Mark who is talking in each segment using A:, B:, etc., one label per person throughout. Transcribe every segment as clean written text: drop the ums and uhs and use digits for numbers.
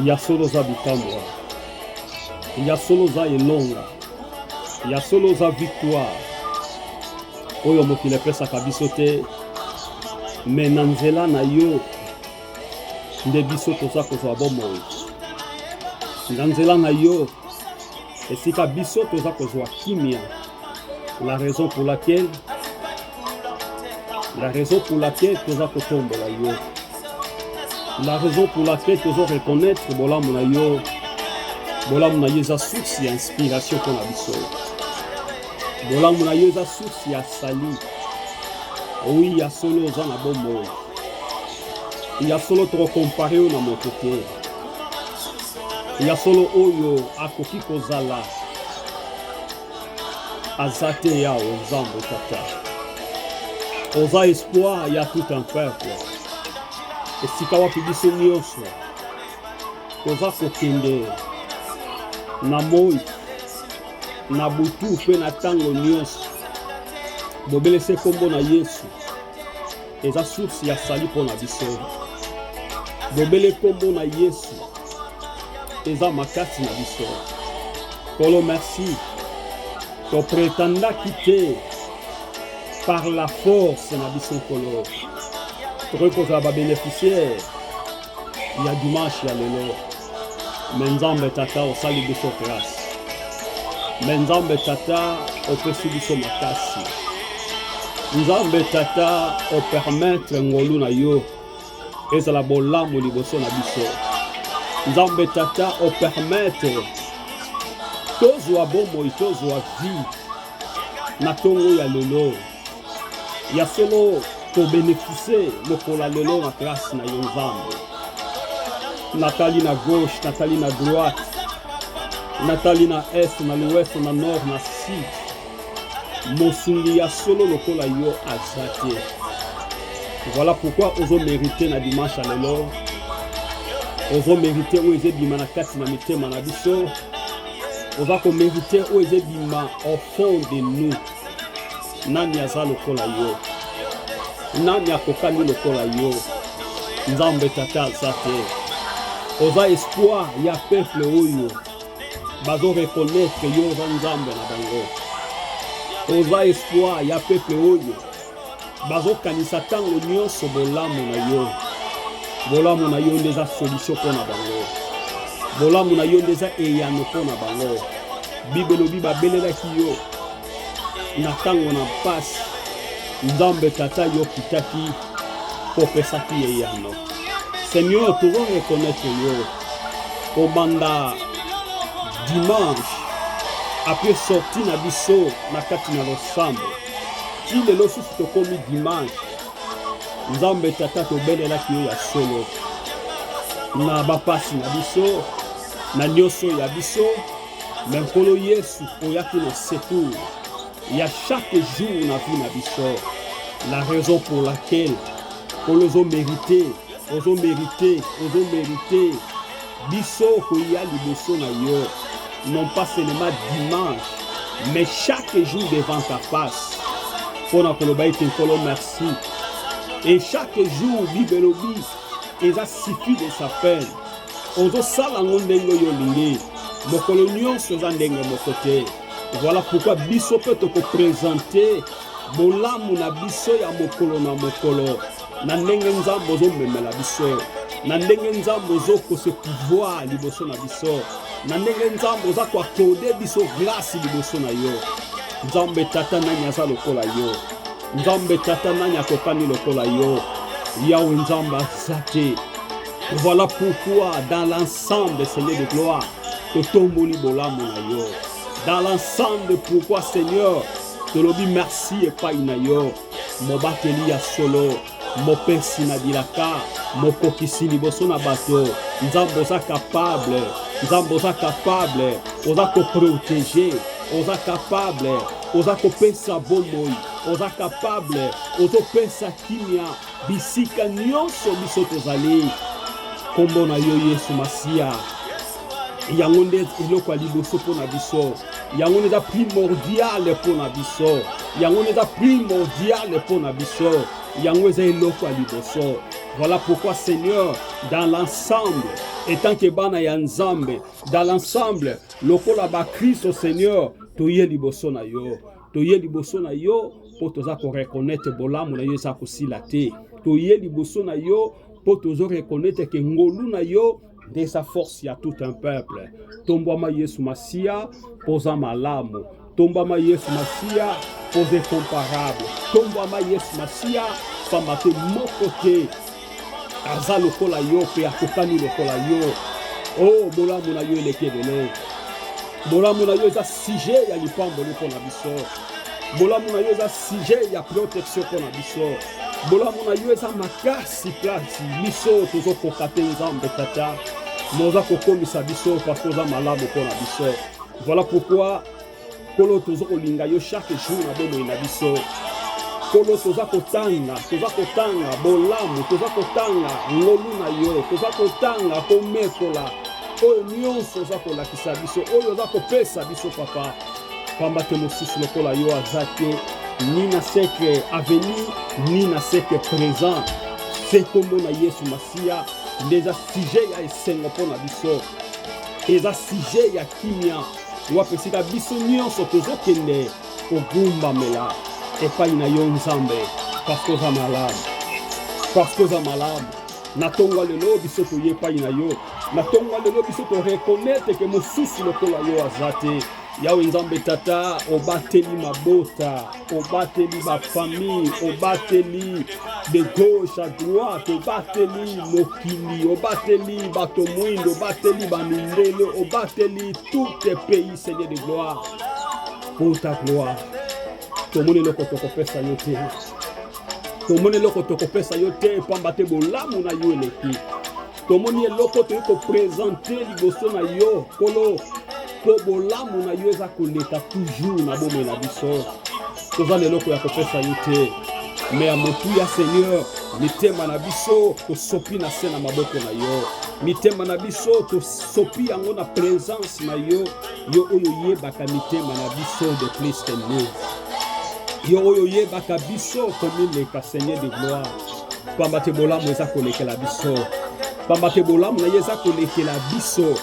A: ya solo za bitambwa, ya solo za elonga, ya solo za victoire oyo mokili epesaka biso te, me na nzela na yo nde biso toza kozwa bomoi. Na nzela na yo esika biso toza kozwa kimia. La raison pour laquelle toza kotombola yo, la raison pour laquelle tozo reconnaître bolamu na yo eza source ya inspiration pour na biso. Bolamu na yo eza source ya sali. Oui, ya solo oza na bomoi, ya solo tokokompare yo na moto te, ya solo oyo akoki kozala aza te ya Nzambe Tata. Oza espoir ya tout un peuple. Esika wapi biso nyonso toza kokende na moi na butu mpe na ntango nyonso, bobelese kombo na Yesu eza source ya sali mpo na biso. Bobele kombo na Yesu eza makasi na biso. Kolo merci, topretandaki te par la force na biso kolo. Tokozala babénéficiaire ya dimanche ya lelo. Me Nzambe Tata osali biso grâce. Me Nzambe Tata opesi biso makasi. Nzambe Tata opermettre ngolu na yo ezala bolamu liboso na biso. Nzambe Tata opermettre tozwa bomoi, tozwa vie na tongo ya lelo. Ya solo pour bénéficier mokola lelo na grâce na yo Nzambe. Natali na gauche, Natali na droite, Natali na est, na l'ouest, na nord, na sud. Mosungi ya solo lokola yo azate. Voilà pourquoi ozo mériter na dimanche à lelo. Ozo mériter ou eze bima na kati na mitema na biso. Ozo ko mériter ou eze bima au fond de nous. Nani aza lokola yo? Nani akokani lokola yo? Nzambe Tata azate. Oza espoir ya peuple oyo bazo reconnaître yo oza Nzambe na bango. Oza espoir ya peuple oyo bazo kanisa tango nyonso bolamu na yo. Bolamu na yo ndeza solution pona bango. Bolamu na yo ndeza eyano pona bango. Bibelo biba belelaki yo na tango na pasi. Nzambe Tata yo kitaki popesaki eyano. Seigneur, tu vas reconnaître yo. Komanda dimanche après sorti na biso na kati na losambo. Ti lelo susu tokomi dimanche. Nzambe Tata tobelelaki yo ya solo. Na bapasi na biso, na nyonso ya biso, mais nkolo Yesu oyaki na secours. Il y a chaque jour na vie na biso. La raison pour laquelle ozo mérité biso koya liboso na yo, non pas seulement dimanche, mais chaque jour devant ta face. Pona koloba ete nkolo merci. Et chaque jour bibelobi eza suffit de sa peine. Ozo sala ndenge yo lingi mokolo nyonso za ndenge moko te. Voilà pourquoi biso peut te présenter bolamu na biso ya mokolo na mokolo. Na ndenge Nzambe ozo memela biso. Na ndenge Nzambe ozo ko se pouvoir liboso na biso. Na ndenge Nzambe oza ko accorder biso grâce liboso na yo. Nzambe Tata nani aza lokola yo? Nzambe Tata nani akokani lokola yo? Yawe Nzambe azate. Voilà pourquoi dans l'ensemble, Seigneur de gloire, totomboli bolamu na yo. Dans l'ensemble, pourquoi Seigneur, te lobi merci et pas inayo. Mobateli ya solo, mopesi na bilaka, mokokisi liboso na bato. Nzambe oza capable, Nzambe oza capable, oza ko protéger, oza capable, oza ko pesa bomoi, oza capable, ozo pesa kimia, bisika nyonso biso tozali. Kombo na yo Yesu Masia. Yango nde eloko ya liboso mpo na biso. Yango nde eza primordial mpo na biso. Yango nde eza primordial mpo na biso. Yango eza eloko ya liboso. Voilà pourquoi, Seigneur, dans l'ensemble, étant que bana ya nzambe, dans l'ensemble, lokola ba Christ au Seigneur, toye liboso na yo. Toye liboso na yo, po toza ko reconnaître bolamu na yo za kosila te. Toye liboso na yo, po tozo reconnaître que ngolu na yo, de sa force ya tout un peuple. Tombama Yesu Masia, posa malamu. Tombama Yesu Masia, pose comparable. Tombama Yesu Masia, pamate mokote. Aza lokola yo pe akokani lokola yo. Oh, bolamu na yo eleke dele. Bolamu na yo eza sujet ya lipambo liko na biso. Bolamu na yo eza sujet ya protection ko na biso. Bolamu na yo eza makasi plati biso tozo kokate nzambe tata. Moza kokomisa biso parce que oza malamu ko na biso. Voilà pourquoi kolo tozo kolinga yo chaque jour na bomo na biso. Kolo toza kotanga bolamu, toza kotanga ngolu na yo, toza kotanga komekola oyo nyonso oza kolakisa biso, oyo oza kopesa biso papa. Pamba te mosusu lokola yo aza te, ni na siècle avenir, ni na siècle présent. Se kombo na Yesu Masia, ndeza sujet ya esengo mpo na biso, eza sujet ya kimia wapesika biso nyonso tozokende kogumbamela epai na yo nzambe, parce que oza malamu, parce que oza malamu. Na tongo lelo biso toye epai na yo, na tongo lelo biso to reconnaître que mosusu lokola yo aza te. Yawe nzambe tata, obateli mabota, obateli ba famille, obateli de gauche à droite, obateli mokili, obateli bato mwindo, obateli bamindele, obateli tout les pays, Seigneur de gloire, pour ta gloire. Tomone loko tokopesa yo te, tomone loko tokopesa yo te, pamba te bolamu na yo eleki. Tomoni eloko toye ko présenter liboso na yo, kolo po bolamu na yo eza koleka toujours na bome na biso. Toza leloko ya kopesa yo te, me ya motu ya Seigneur, mitema na biso tosopi na se na maboko na yo. Mitema na biso tosopi yango na présence na yo, yo oyo yebaka mitema na biso de plus que nous. Yo oyo yebaka biso komileka, Seigneur de gloire. Pamba te bolamu eza kolekela biso, pamba te bolamu na ye eza kolekela biso.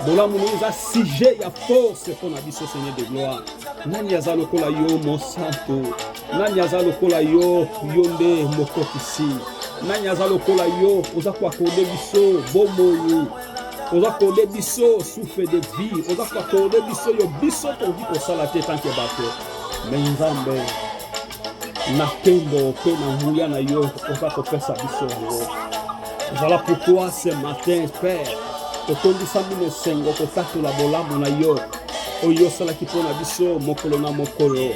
A: Bolamu na eza sujet ya force pour na biso, Seigneur de gloire. Nani aza lokola yo mon santo, nani aza lokola yo yonde mokokisi, nani aza lokola yo oza kwakode biso bomoi, oza kode biso souffle de vie, oza kwakode biso yo biso tondi kosala te tanke bato. Me nzambe na tembo pe na nguya na yo oza kopesa biso yango. Voilà pourquoi ce matin, Père, totondisa mino sengo kotatola bolamu na yo oyo osalaki mpo na biso mokolo na mokolo,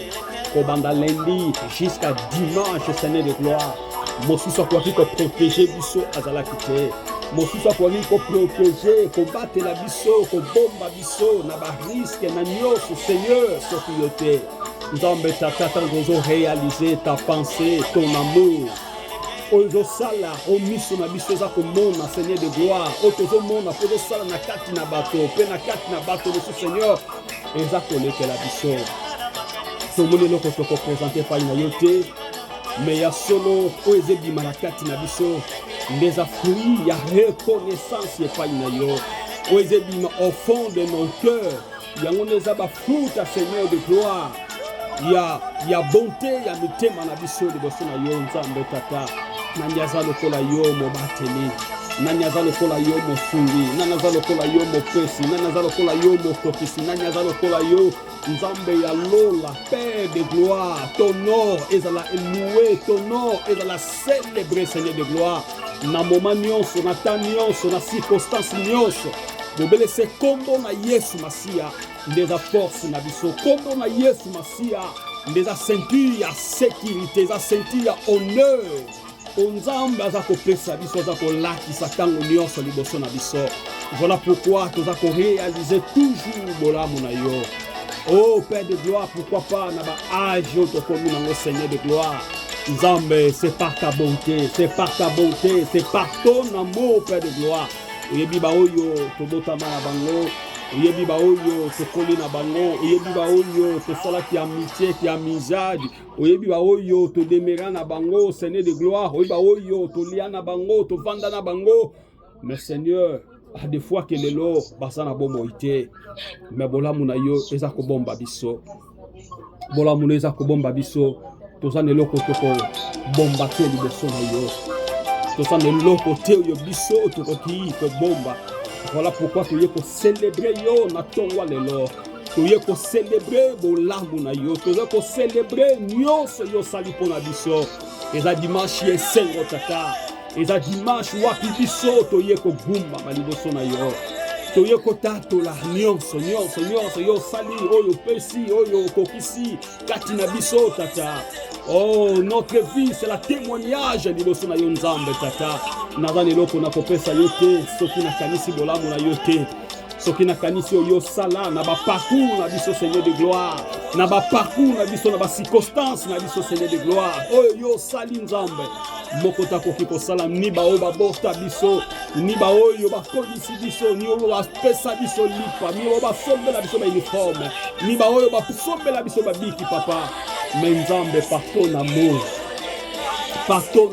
A: kobanda lundi jusqu'à dimanche, Seigneur de gloire. Mosusu akoki koprotege biso azalaki te, mosusu akoki koprotege kobatela biso, kobomba biso na bariske na nyonso, Seigneur, soki yo te. Nzambe tata ntango ozoréalize ta pensée, ton amour oyo sala o miso na biso eza komona, Seigneur de gloire, oyo tozomona po ozosala na kati na bato mpe na kati na bato mosu, Seigneur, eza kolekela biso. Tomoni eloko tokopresente epai na yo te, me ya solo oyo ezebima na kati na biso nde eza fruit ya reconnaissance epai na yo, oyo ezebima au fond de nos cœurs, yango nde eza bafruit ya Seigneur de gloire ya bonté ya mitema na biso liboso na yo nzambe tata. Nani aza lokola yo mobateli, nani aza lokola yo mosungi, nani aza lokola yo mopesi, nani aza lokola yo mokokisi, nani aza lokola yo nzambe ya lola, Père de gloire. Ton nom ezala loué, ton nom ezala célébré, Seigneur de gloire. Na moment nyonso, na temps nyonso, na circonstance nyonso, bobelese kombo na Yesu Masia ndeza force na biso, kombo na Yesu Masia ndeza ceinture ya sécurité, eza ceinture ya honneur. Onzambe aza kopesa biso, aza kolakisa ntango nyonso liboso na biso. Voilà pourquoi toza koréaliser toujours bolamu na yo. Oh Père de gloire, pourquoi pas na ba âge oyo tokomi nango, Seigneur de gloire. Nzambe, c'est par ta bonté, c'est par ta bonté, c'est par ton amour, Père de gloire. Oyebi ba oyo tobotama na bango, oyebi ba oyo tokoli na bango, oyebi ba oyo tosala ki amitié ki amizadi, oyebi ba oyo todemera na bango, Seigneur de gloire, oyebi ba oyo tolia na bango, tovanda na bango. Mais Seigneur, à des fois que lelo basa na bomo ite, mais bolamu na yo eza ko bomba biso, bolamu na eza ko bomba biso, toza ne loko toko bomba te liboso na yo, toza ne loko te yo biso tokoki ko bomba. Voilà pourquoi tu es célébrer yo na tongwa lelo, tu es célébrer bolamu na yo, tu es célébrer nyonso yo sali pona biso. Eza dimanche esengo tata, eza dimanche wapi biso to ye ko gumba maliboso na yo, to ye ko tatola nyonso yo sali oyo pesi oyo kokisi kati na biso tata. Oh, notre vie c'est la témoignage liboso na yo nzambe tata. Nazani loko na kopesa yo te, soki na kanisi bolamu na yo te, soki na kanisi yo sala na ba parcours na biso Seigneur de gloire, na ba parcours na biso na ba circonstances na biso Seigneur de gloire. Oh yo sali nzambe moko takoki kosala ni ba oyo babota biso, ni ba oyo bakodisi biso, ni oyo bapesa biso lipa, ni oyo basombela biso ba uniforme, ni ba oyo basombela biso babiki papa. Mais nzambe par ton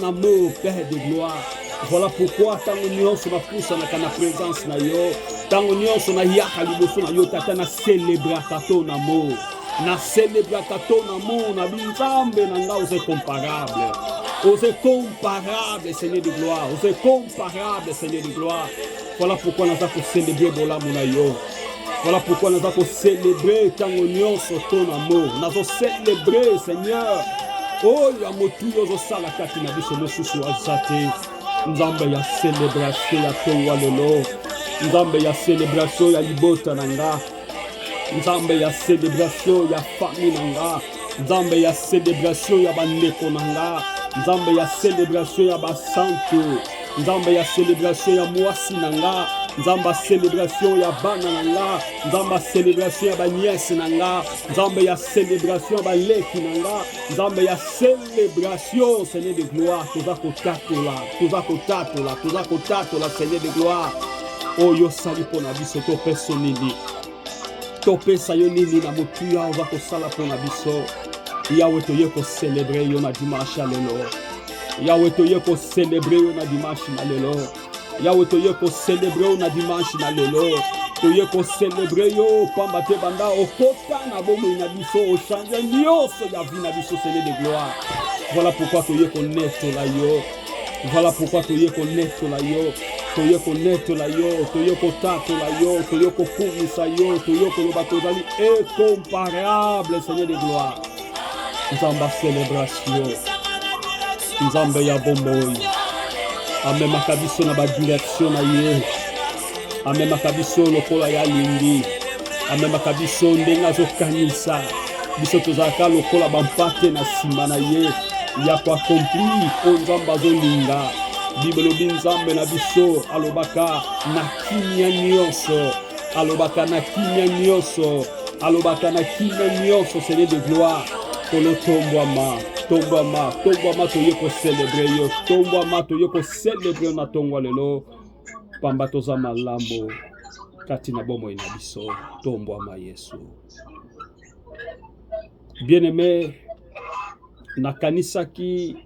A: amour, Père de gloire. Voilà pourquoi tango nyonso na pousa na présence na yo, tango nyonso na yaka liboso na yo tata na célébraka ton amour, na célébraka ton amour na binzambe na nga ose comparable. Ose comparable Seigneur de gloire, ose comparable Seigneur de gloire. Voilà pourquoi nous avons célébré bolamu na yo. Voilà pourquoi nous avons célébré tango nyonso ton amour. Nous avons célébré Seigneur. Oh ya motu yo sala kati na biso mosusu azate. Nzambe ya célébration ya tongwa lelo, nzambe ya célébration ya libota nanga, nzambe ya célébration ya famille nanga, nzambe ya célébration ya bandeko nanga, nzambe ya célébration ya basantu, nzambe ya célébration ya mwasi nanga, nzamba célébration ya bana nanga, nzamba célébration ya baniese nanga, nzamba ya célébration ya baleki nanga, nzamba ya célébration Seigneur de gloire, toza kotatola Seigneur de gloire. Oyo sali pona biso topesa nini, topesa yo nini na motuya oza kosala pona biso. Yawe toye ko célébrer yo na dimanche lelo, Yawe toye ko célébrer yo na dimanche na lelo, Yawe toye ko célébrer yo na dimanche na lelo, toye ko célébrer yo pamba te banda okota na bomo na biso o changer nyonso ya vie na biso Seigneur de gloire. Voilà pourquoi toye ko neto la yo, voilà pourquoi toye ko neto la yo, toye ko neto la yo, toye ko tato la yo, toye ko kumisa yo, toye ko loba tozali incomparable Seigneur de gloire. Nzamba célébration, nzambe ya bomboyi, amemaka biso na badirection na ye, amemaka biso lokola ya lingi, amemaka biso ndenge azokanisa biso tozalaka lokola bampate na nsima na ye ya koakompli o nzambe azolinga. Bibelobi nzambe na biso alobaka na kimia nyonso, alobaka na kimia nyonso, alobaka na kimia nyonso Seigneur de gloire. Kolo tombwama toye ko célébrer yo, tombwama toye ko célébrer na tongwa lelo, pamba toza malambo kati na bomo ina biso, tombwama Yesu. Bien-aimé, na kanisa ki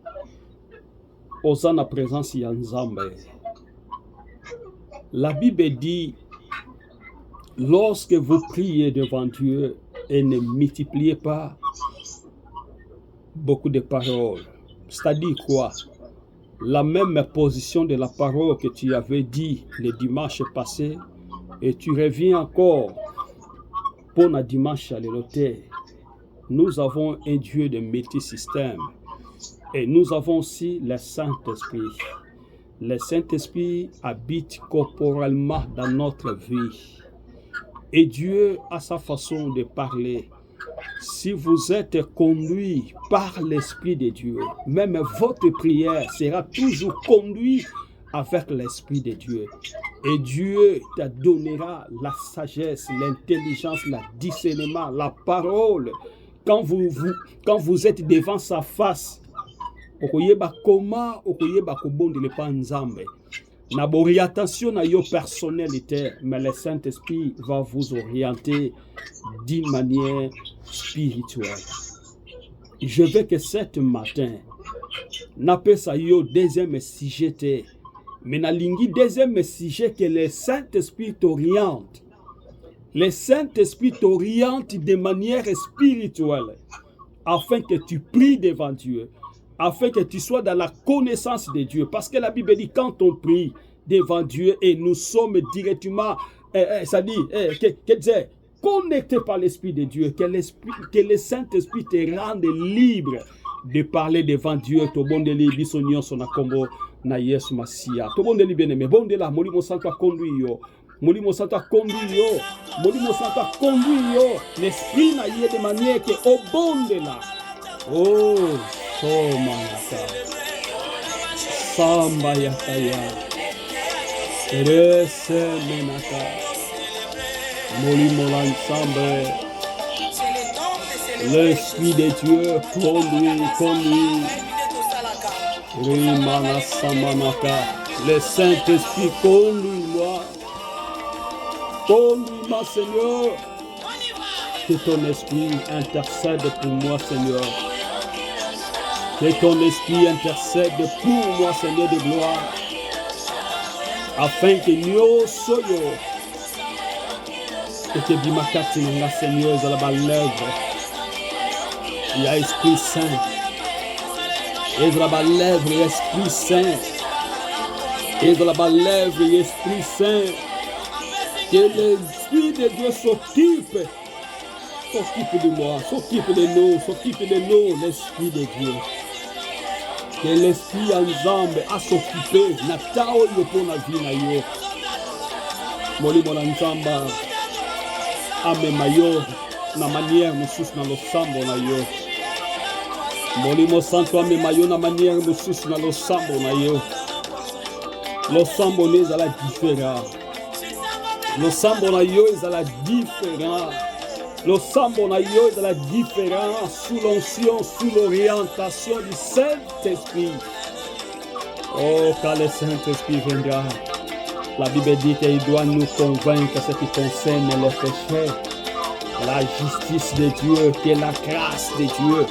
A: oza na présence ya nzambe. La Bible dit, lorsque vous priez devant Dieu et ne multipliez pas beaucoup de paroles. C'est-à-dire quoi? La même position de la parole que tu avais dit le dimanche passé, et tu reviens encore pour le dimanche à l'hôtel. Nous avons un Dieu de multisystème et nous avons aussi le Saint-Esprit. Le Saint-Esprit habite corporellement dans notre vie. Et Dieu a sa façon de parler. Si vous êtes conduit par l'Esprit de Dieu, même votre prière sera toujours conduite avec l'Esprit de Dieu. Et Dieu te donnera la sagesse, l'intelligence, le discernement, la parole. Quand vous êtes devant sa face, okoyeba comment okoyeba kobondele pa nzambe. L'orientation na yo personnalité, mais le Saint-Esprit va vous orienter d'une manière spirituelle. Je veux que cet matin, n'appelle ça yo deuxième sujet, mais nalingi deuxième sujet que le Saint-Esprit t'oriente. Le Saint-Esprit t'oriente de manière spirituelle, afin que tu pries devant Dieu, afin que tu sois dans la connaissance de Dieu. Parce que la Bible dit, quand on prie devant Dieu et nous sommes directement, ça dit, connectés par l'Esprit de Dieu, que le Saint-Esprit te rende libre de parler devant Dieu. To bon de li biso nyonso na kombo na Yesu Masia. To bon de li bien-aimé, bon de la Molimo Santo a conduit yo. Molimo Santo a conduit yo. Molimo Santo a conduit yo. L'Esprit na yé de manière que au bon de là. Oh, Somanaka. Samba Yakaya. Rese Menaka. Molimo l'ensemble. L'Esprit de Dieu conduit. Rimana Samanaka. Le Saint-Esprit conduis-moi. Conduis-moi, Seigneur. Que ton esprit intercède pour moi, Seigneur. Que ton esprit intercède pour moi, Seigneur de gloire. Afin que nous soyons. Et que Bimakati, la Seigneur, à la lèvre. Il y a Esprit Saint. Et de la lèvre, Esprit Saint. Et de la lèvre, Esprit Saint. Que l'Esprit de Dieu s'occupe de moi, s'occupe de nous, l'Esprit de Dieu. Que l'Esprit ensemble a s'occuper, na tao yo pour la vie na yo. Moli mon ensemble, ame mayo, na manière musus na lo sambo na yo. Moli mo santo ame mayo na manière musus na lo sambo na yo. Lo sambo n'est à la différence. Le sambo na yo est à la différence. Le sambo na yo est à la différence sous l'onction, sous l'orientation du Saint-Esprit. Oh, quand le Saint-Esprit viendra, la Bible dit qu'il doit nous convaincre ce qui concerne le péché, la justice de Dieu, que la grâce de Dieu,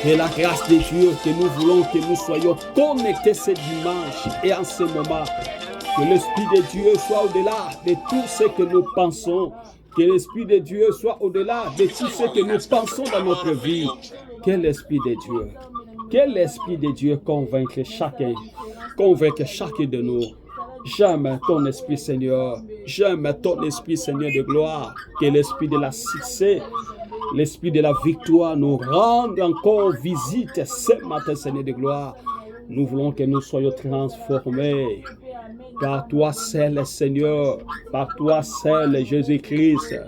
A: que la grâce de Dieu, que nous voulons que nous soyons connectés ce dimanche et en ce moment. Que l'Esprit de Dieu soit au-delà de tout ce que nous pensons. Que l'Esprit de Dieu soit au-delà de tout ce que nous pensons dans notre vie. Que l'Esprit de Dieu convainque chacun de nous. J'aime ton Esprit, Seigneur. J'aime ton Esprit, Seigneur de gloire. Que l'Esprit de la succès, l'Esprit de la victoire nous rende encore visite ce matin, Seigneur de gloire. Nous voulons que nous soyons transformés. Par toi seul, Seigneur, par toi seul, Jésus-Christ,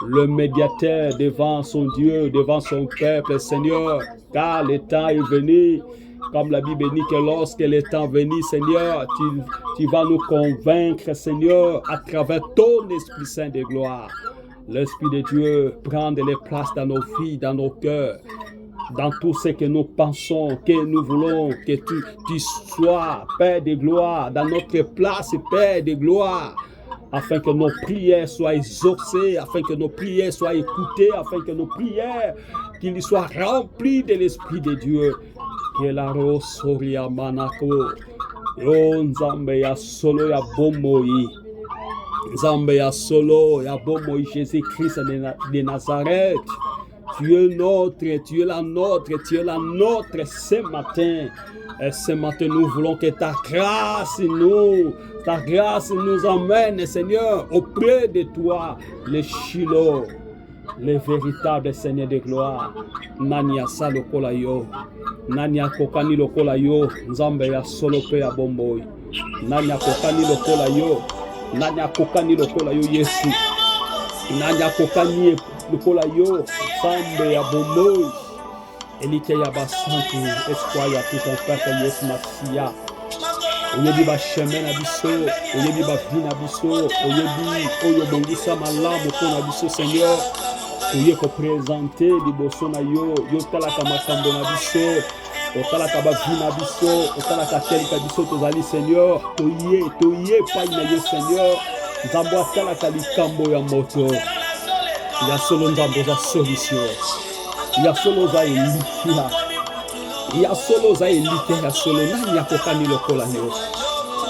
A: le médiateur devant son Dieu, devant son peuple, Seigneur, car le temps est venu, comme la Bible dit que lorsque le temps est venu, Seigneur, tu vas nous convaincre, Seigneur, à travers ton Esprit Saint de gloire. L'Esprit de Dieu prend les places dans nos vies, dans nos cœurs. Dans tout ce que nous pensons, que nous voulons, que tu sois, Père de gloire, dans notre place, Père de gloire, afin que nos prières soient exaucées, afin que nos prières soient écoutées, afin que nos prières, qu'ils soient remplies de l'Esprit de Dieu. Que la rosoria manako, Nzambe ya solo ya bomoi, Nzambe ya solo ya bomoi, Jésus-Christ de Nazareth. Tu es notre, tu es la nôtre ce matin. Et ce matin, nous voulons que ta grâce nous emmène, Seigneur, auprès de toi, le Shiloh, le véritable Seigneur de gloire. Nania sa lokola yo, Nania kokani lokola yo, Nzambe ya solo pe ya bomboy. Nania kokani lokola yo, Nania kokani lokola yo Yesu. Nania kokani lokola yo, Nzambe ya bomboy. Elike ya basantu, espoir ya tout ton peuple Yesu Masia. Oyebi ba chemin na biso, oyebi ba vie na biso, oyebi oyo bongisa malamu pona biso Seigneur. Oye ko présenter liboso na yo, yo talaka makambo na biso. otalaka bavina biso, otalaka telika biso tozali Seigneur, toye pai na yo Seigneur, nzambe atalaka likambo ya moto, ya solo nzambe oza solution, ya solo oza elikia, ya solo oza elike, ya solo nani akokani lokola yo,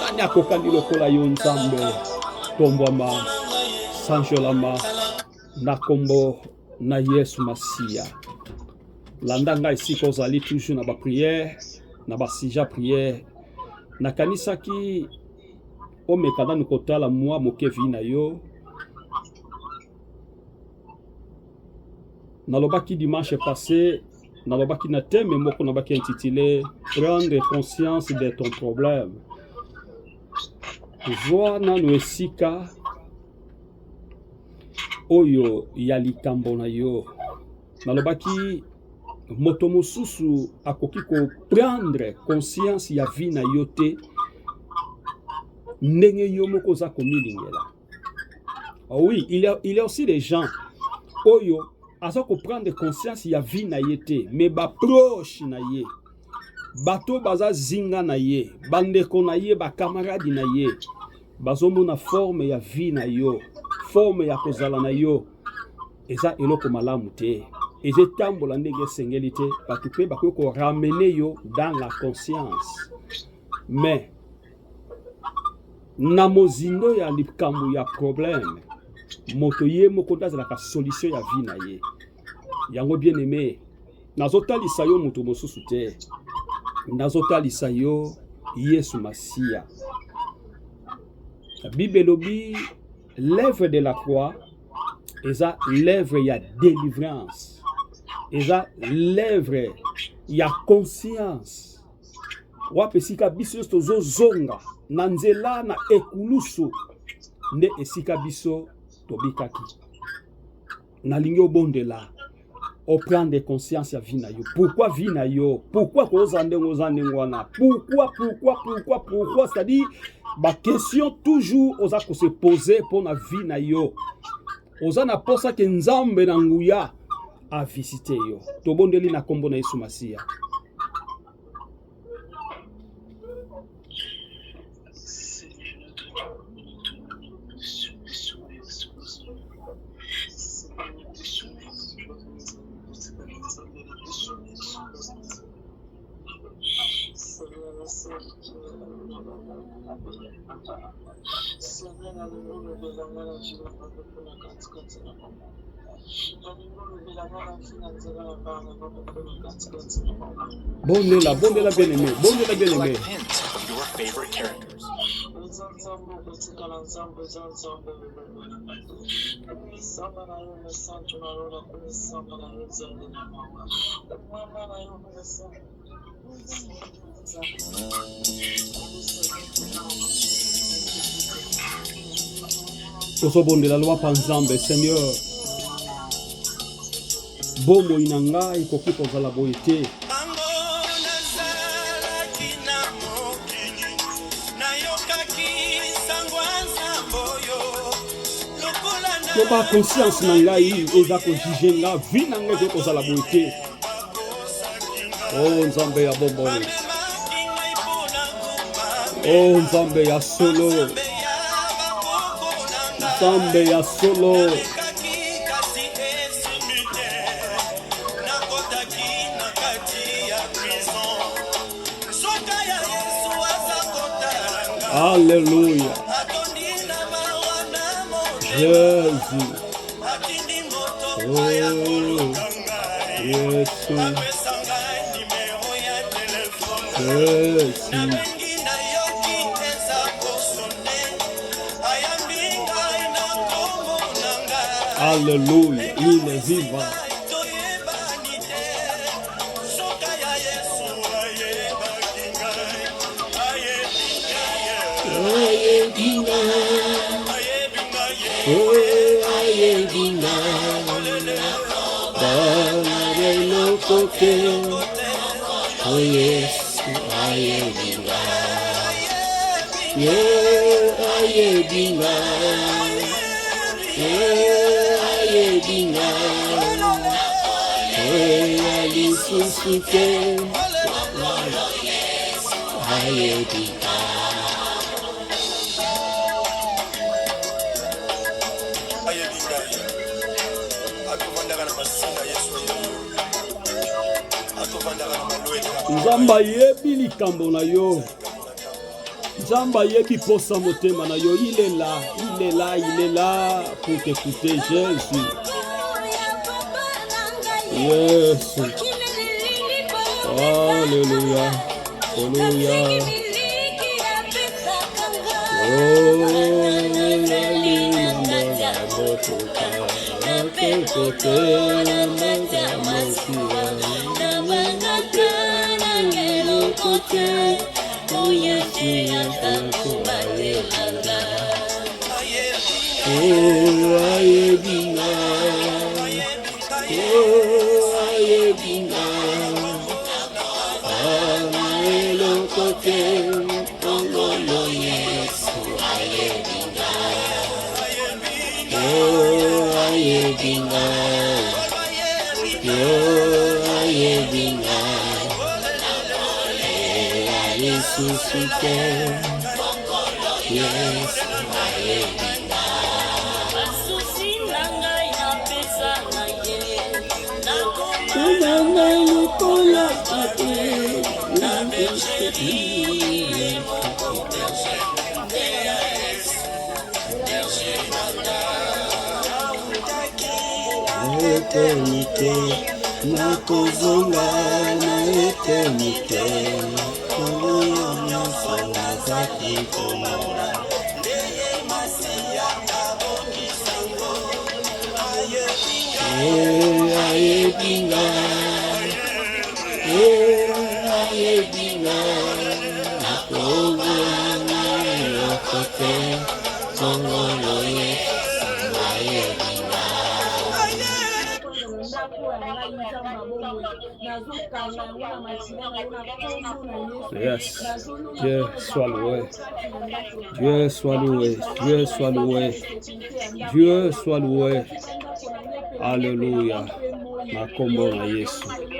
A: nani akokani lokola yo nzambe, tombwama, sanjolama, na kombo na Yesu Masiya. Landa ngai sika ozali toujours na ba prière, na ba sija prière. Na kanisa ki omeka na kotala mwa moke vi na yo. Nalobaki dimanche passé, nalobaki na thème moko nalobaki intitulé Prendre conscience de ton problème. Vois nanu esika oyo ya likambo na yo. Nalobaki moto mosusu akoki ko prendre conscience ya vie na yo te ndenge yo moko za komilingela. Oui, il y a aussi des gens oyo aza ko prendre conscience ya vie na ye te, mais ba proche na ye, bato baza zinga na ye, bandeko na ye, ba camarade na ye, bazomona forme ya vie na yo, forme ya kozala na yo, eza eloko malamu te. Et je tambola ndenge sengeli te, bato pe bakoki ko ramener yo dans la conscience. Mais na mozindo ya likambo ya problème, moto ye moko azalaka solution ya vie na ye. Yango bien aimé, nazotalisa yo moto mosusu te, nazotalisa yo Yesu Masiya. La Bible elobi l'œuvre de la croix eza l'œuvre ya délivrance, eza l'œuvre ya conscience. Wapesika biso tozo zonga na nzela na ekulusu nde esika biso tobikaki. Nalingi obondela o prendre conscience ya vie na yo. Pourquoi vie na yo? Pourquoi kozande wana? Pourquoi? C'est-à-dire ba question toujours oza ko se poser pour na vie na yo. Oza na posa ke nzambe na nguya a visiter yo. Tobondeli na kombo na Yesu Masiya. Bondela bien aimé, bondela bien aimé. Tozobondela lwa pa Nzambe, Seigneur. Bomo inanga ikoki kozala boye te. Toba conscience na ngai eza ko juger nga vie na ngai kozala boye te. Oh Nzambe ya bombo. Oh Nzambe ya solo. Nzambe ya solo. Alléluia. Jésus. Oh, Yesu. Jésus. Alléluia. Il est vivant. Oh yes, Nzamba yebi likambo na yo. Nzamba yebi posa motema na yo. Il est là pour t'écouter, Jésus. Yes. Alléluia. Alléluia. Éternité, na kozonga na éternité, Yes, Dieu soit loué. Dieu soit loué. Dieu soit loué. Dieu soit loué. Alléluia. Makombo na Yesu.